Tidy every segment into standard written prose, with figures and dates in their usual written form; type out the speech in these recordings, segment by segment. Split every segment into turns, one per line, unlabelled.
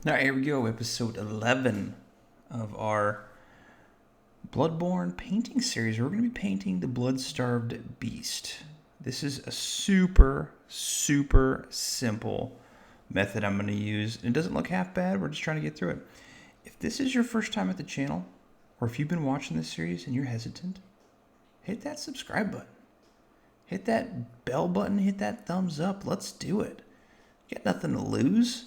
All right, here we go, episode 11 of our Bloodborne painting series. We're going to be painting the Blood-Starved Beast. This is a super simple method I'm going to use. It doesn't look half bad. We're just trying to get through it. If this is your first time at the channel, or if you've been watching this series and you're hesitant, hit that subscribe button. Hit that bell button. Hit that thumbs up. Let's do it. You got nothing to lose.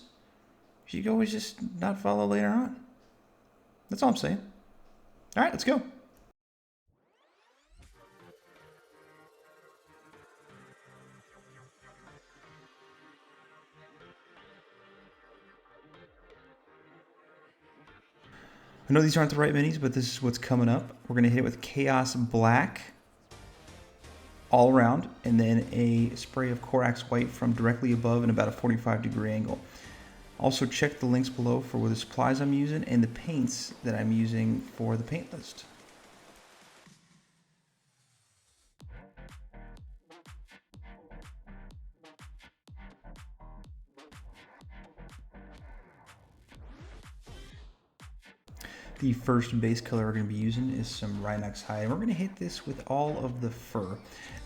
You can always just not follow later on. That's all I'm saying. All right, let's go. I know these aren't the right minis, but this is what's coming up. We're going to hit it with Chaos Black all around, and then a spray of Karak White from directly above in about a 45-degree angle. Also check the links below for the supplies I'm using and the paints that I'm using for the paint list. The first base color we're going to be using is some Rhinox Hide. We're going to hit this with all of the fur.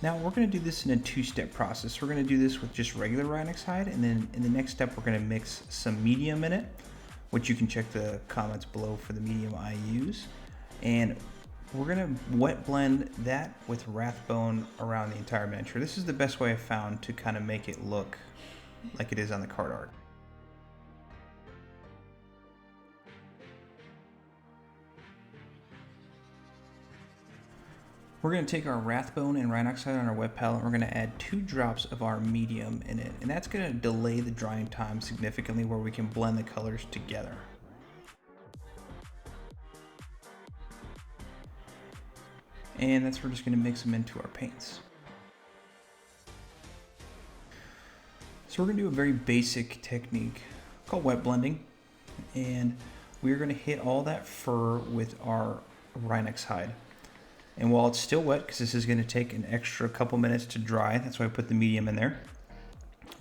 Now we're going to do this in a two-step process. We're going to do this with just regular Rhinox Hide, and then in the next step we're going to mix some medium in it, which you can check the comments below for the medium I use. And we're going to wet blend that with Wraithbone around the entire miniature. This is the best way I've found to kind of make it look like it is on the card art. We're going to take our Wraithbone and Rhinox Hide on our wet palette, and we're going to add 2 drops of our medium in it. And that's going to delay the drying time significantly where we can blend the colors together. And that's where we're just going to mix them into our paints. So we're going to do a very basic technique called wet blending. And we're going to hit all that fur with our Rhinox Hide. And while it's still wet, because this is going to take an extra couple minutes to dry, that's why I put the medium in there,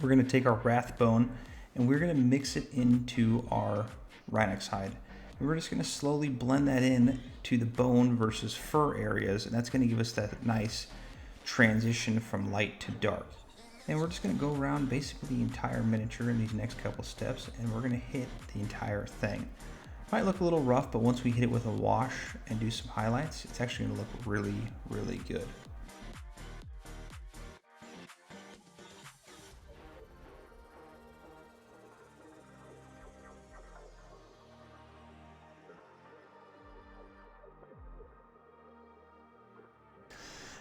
we're going to take our Wraithbone and we're going to mix it into our Rhinox Hide. And we're just going to slowly blend that in to the bone versus fur areas, and that's going to give us that nice transition from light to dark. And we're just going to go around basically the entire miniature in these next couple steps, and we're going to hit the entire thing. Might look a little rough, but once we hit it with a wash and do some highlights, it's actually going to look really good.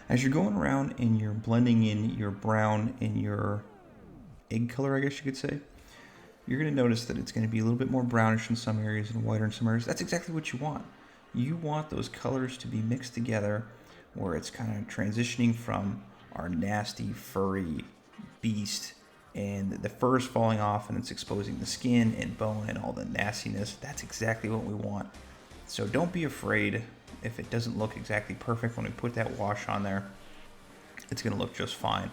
As you're going around and you're blending in your brown and your egg color, I guess you could say, you're going to notice that it's going to be a little bit more brownish in some areas and whiter in some areas. That's exactly what you want. You want those colors to be mixed together where it's kind of transitioning from our nasty, furry beast and the fur is falling off and it's exposing the skin and bone and all the nastiness. That's exactly what we want. So don't be afraid if it doesn't look exactly perfect when we put that wash on there. It's going to look just fine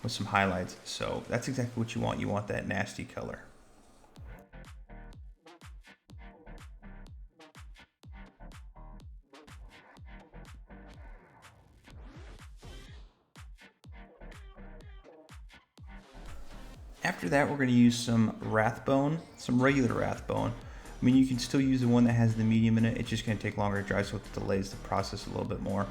with some highlights. So that's exactly what you want. You want that nasty color. After that, we're going to use some Wraithbone, some regular Wraithbone. I mean, you can still use the one that has the medium in it. It's just going to take longer to dry, so it delays the process a little bit more.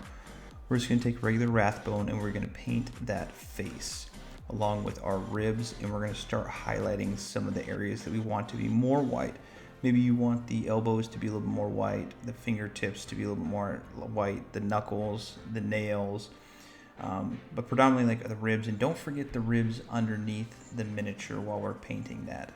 We're just going to take regular Wraithbone and we're going to paint that face along with our ribs, and we're going to start highlighting some of the areas that we want to be more white. Maybe you want the elbows to be a little bit more white, the fingertips to be a little bit more white, the knuckles, the nails. But predominantly like the ribs, and don't forget the ribs underneath the miniature while we're painting that.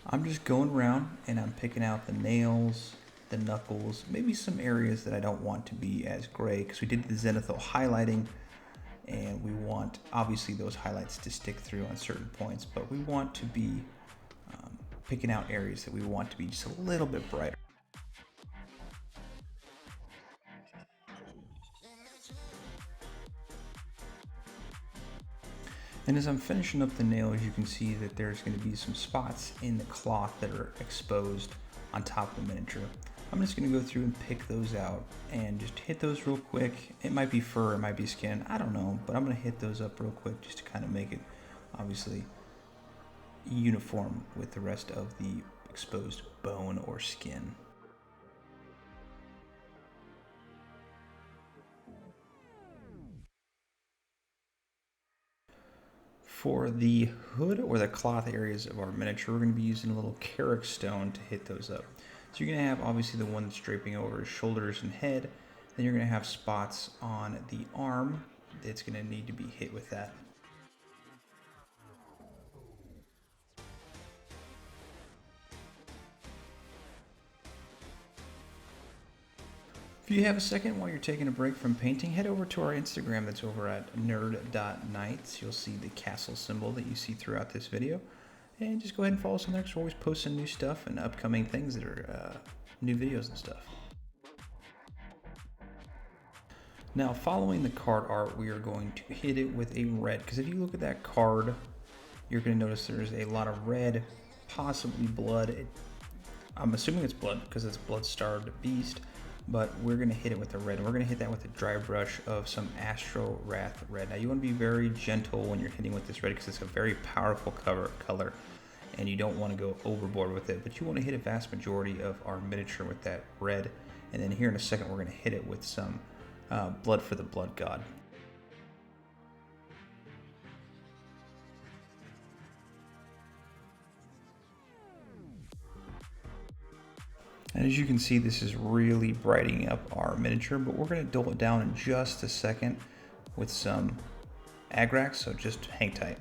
I'm just going around and I'm picking out the nails, the knuckles, maybe some areas that I don't want to be as gray, because we did the zenithal highlighting, and we want obviously those highlights to stick through on certain points, but we want to be picking out areas that we want to be just a little bit brighter. And as I'm finishing up the nails, you can see that there's going to be some spots in the cloth that are exposed on top of the miniature. I'm just going to go through and pick those out and just hit those real quick. It might be fur, it might be skin, I don't know, but I'm going to hit those up real quick just to kind of make it obviously uniform with the rest of the exposed bone or skin. For the hood or the cloth areas of our miniature, we're going to be using a little Karak Stone to hit those up. So you're going to have obviously the one that's draping over his shoulders and head. Then you're going to have spots on the arm that's going to need to be hit with that. If you have a second while you're taking a break from painting, head over to our Instagram that's over at nerd.nights. You'll see the castle symbol that you see throughout this video. And just go ahead and follow us on there because we're always posting new stuff and upcoming things that are new videos and stuff. Now, following the card art, we are going to hit it with a red, because if you look at that card, you're going to notice there's a lot of red, possibly blood. I'm assuming it's blood because it's blood-starved beast. But we're going to hit it with a red. We're going to hit that with a dry brush of some Astorath Red. Now you want to be very gentle when you're hitting with this red because it's a very powerful color and you don't want to go overboard with it. But you want to hit a vast majority of our miniature with that red. And then here in a second we're going to hit it with some blood for the blood god. And as you can see, this is really brightening up our miniature, but we're going to dull it down in just a second with some Agrax, so just hang tight.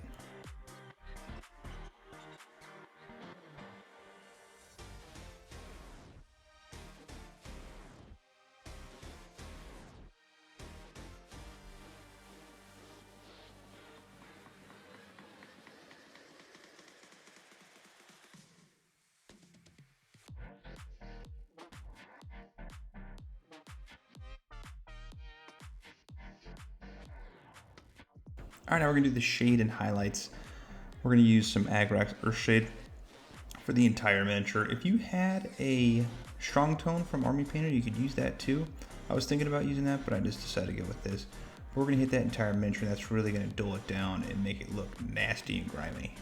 Alright, now we're going to do the shade and highlights. We're going to use some Agrax Earthshade for the entire miniature. If you had a strong tone from Army Painter, you could use that too. I was thinking about using that, but I just decided to go with this. But we're going to hit that entire miniature, and that's really going to dull it down and make it look nasty and grimy.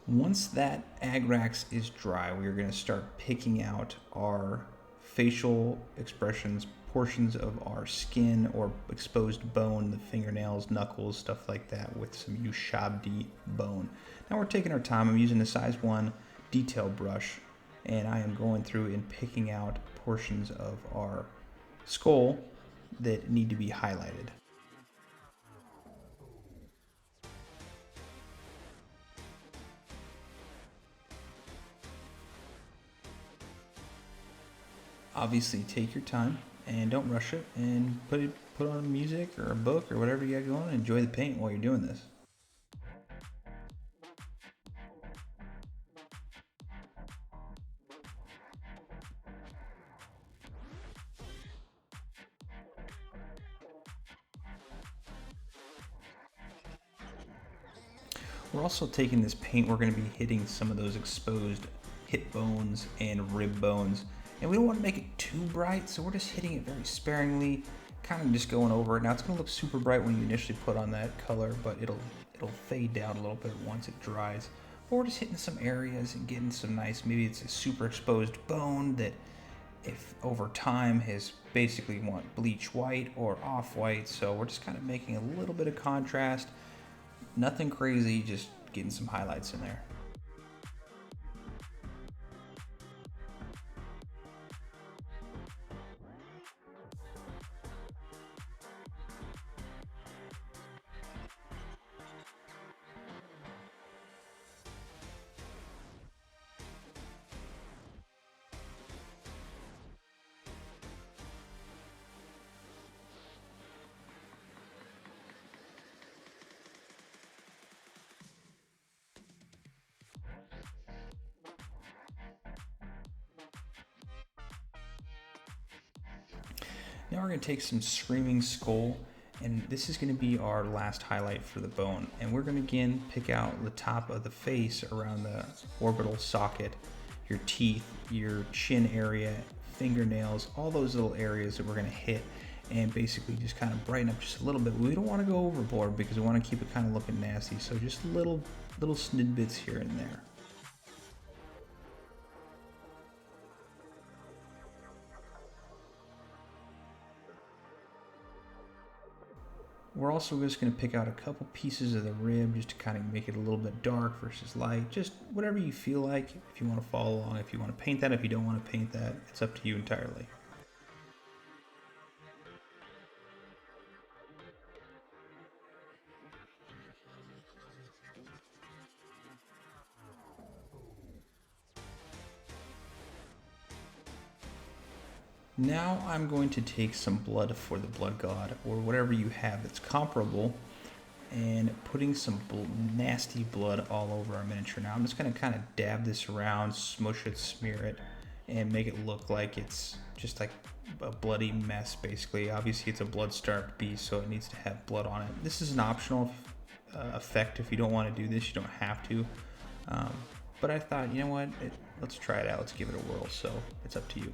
Once that Agrax is dry, we are going to start picking out our facial expressions, portions of our skin or exposed bone, the fingernails, knuckles, stuff like that with some Ushabti Bone. Now we're taking our time. I'm using the size 1 detail brush and I am going through and picking out portions of our skull that need to be highlighted. Obviously take your time and don't rush it, and put on music or a book or whatever you got going and enjoy the paint while you're doing this. We're also taking this paint, we're going to be hitting some of those exposed hip bones and rib bones. And we don't want to make it too bright, so we're just hitting it very sparingly, kind of just going over it. Now it's going to look super bright when you initially put on that color, but it'll fade down a little bit once it dries. But we're just hitting some areas and getting some nice, maybe it's a super exposed bone that if over time has basically want bleach white or off white, so we're just kind of making a little bit of contrast. Nothing crazy, just getting some highlights in there. we're going to take some Screaming Skull, and this is going to be our last highlight for the bone. And we're going to again pick out the top of the face around the orbital socket, your teeth, your chin area, fingernails, all those little areas that we're going to hit and basically just kind of brighten up just a little bit. We don't want to go overboard because we want to keep it kind of looking nasty, so just little snidbits here and there. We're also just going to pick out a couple pieces of the rib just to kind of make it a little bit dark versus light. Just whatever you feel like. If you want to follow along, if you want to paint that, if you don't want to paint that, it's up to you entirely. Now I'm going to take some blood for the blood god, or whatever you have that's comparable, and putting some nasty blood all over our miniature. Now I'm just going to kind of dab this around, smush it, smear it, and make it look like it's just like a bloody mess basically. Obviously it's a blood-starved beast, so it needs to have blood on it. This is an optional effect. If you don't want to do this, you don't have to. But I thought, you know what, let's try it out, let's give it a whirl, so it's up to you.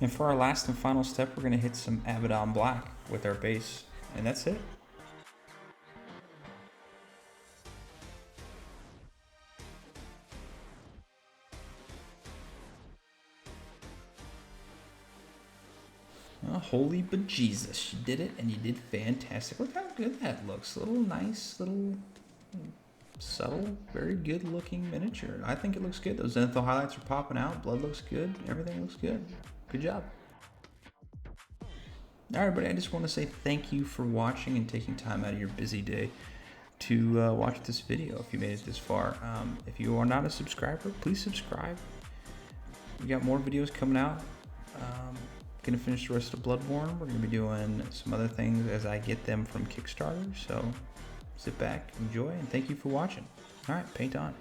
And for our last and final step, we're going to hit some Abaddon Black with our base, and that's it. Oh, holy bejesus, you did it, and you did fantastic. Look how good that looks. Little nice, little subtle, very good looking miniature. I think it looks good. Those zenithal highlights are popping out. Blood looks good. Everything looks good. Good job. All right, everybody, I just want to say thank you for watching and taking time out of your busy day to watch this video if you made it this far. If you are not a subscriber, please subscribe. We got more videos coming out. Gonna finish the rest of Bloodborne. We're gonna be doing some other things as I get them from Kickstarter. So sit back, enjoy, and thank you for watching. All right, paint on.